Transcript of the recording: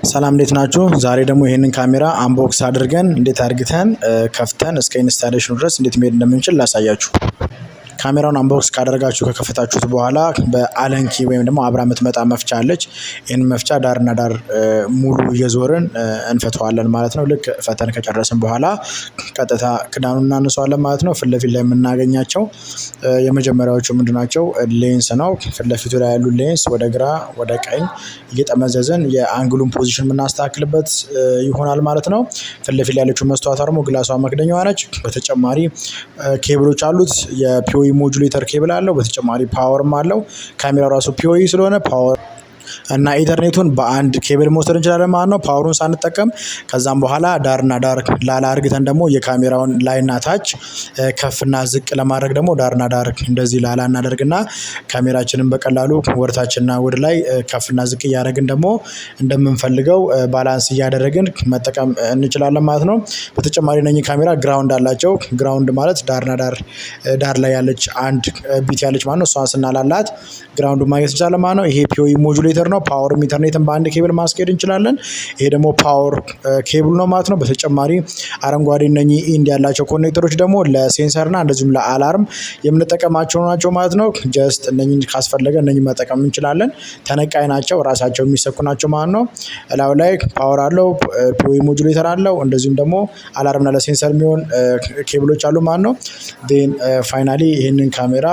ሰላም እንዴት ናችሁ? ዛሬ ደግሞ ይሄንን ካሜራ አንቦክስ አድርገን እንዴት አድርገን ከፍተን እስከ ኢንስታሌሽኑ ድረስ እንዴት መሄድ እንደምንችል ላሳያችሁ። ካሜራውን አንቦክስ ካደረጋችሁ ከከፈታችሁት በኋላ በአለን ኪ ወይም ደግሞ አብራ የምትመጣ መፍቻ አለች። ይሄን መፍቻ ዳርና ዳር ሙሉ እየዞርን እንፈተዋለን ማለት ነው። ልክ ፈተን ከጨረስን በኋላ ቀጥታ ክዳኑን እናነሳዋለን ማለት ነው። ፊት ለፊት ላይ የምናገኛቸው የመጀመሪያዎቹ ምንድናቸው? ሌንስ ነው። ፊት ለፊቱ ላይ ያሉ ሌንስ ወደ ግራ ወደ ቀኝ እየጠመዘዝን የአንግሉን ፖዚሽን የምናስተካክልበት ይሆናል ማለት ነው። ፊት ለፊት ላይ ያለችው መስተዋቷ ደግሞ ግላሷ መክደኛዋ ነች። በተጨማሪ ኬብሎች አሉት። የፒኦኢ ሞጁሌተር ኬብል አለው። በተጨማሪ ፓወርም አለው። ካሜራው ራሱ ፒኦኢ ስለሆነ ፓወር እና ኢንተርኔቱን በአንድ ኬብል መውሰድ እንችላለን ማለት ነው፣ ፓወሩን ሳንጠቀም። ከዛም በኋላ ዳርና ዳር ላላ አርግተን ደግሞ የካሜራውን ላይና ታች ከፍና ዝቅ ለማድረግ ደግሞ ዳርና ዳር እንደዚህ ላላ እናደርግና ካሜራችንን በቀላሉ ወደታችንና ወደ ላይ ከፍና ዝቅ እያደረግን ደግሞ እንደምንፈልገው ባላንስ እያደረግን መጠቀም እንችላለን ማለት ነው። በተጨማሪ እነኚህ ካሜራ ግራውንድ አላቸው። ግራውንድ ማለት ዳርና ዳር ላይ ያለች አንድ ቢት ያለች ማለት ነው። እሷን ስናላላት ግራውንድ ማግኘት እንችላለን ማለት ነው። ይሄ ፒኦኢ ሞጁሌተር ነው። ፓወር ኢንተርኔትን በአንድ ኬብል ማስኬድ እንችላለን። ይሄ ደግሞ ፓወር ኬብል ነው ማለት ነው። በተጨማሪ አረንጓዴ እነኚህ ኢንድ ያላቸው ኮኔክተሮች ደግሞ ለሴንሰርና እንደዚሁም ለአላርም የምንጠቀማቸው ናቸው ማለት ነው። ጀስት እነኚህን ካስፈለገ እነኚህ መጠቀም እንችላለን። ተነቃይ ናቸው፣ ራሳቸው የሚሰኩ ናቸው ማለት ነው። እላዩ ላይ ፓወር አለው፣ ፒኦኢ ሞጁሌተር አለው፣ እንደዚሁም ደግሞ አላርምና ለሴንሰር የሚሆን ኬብሎች አሉ ማለት ነው። ፋይናሊ ይህንን ካሜራ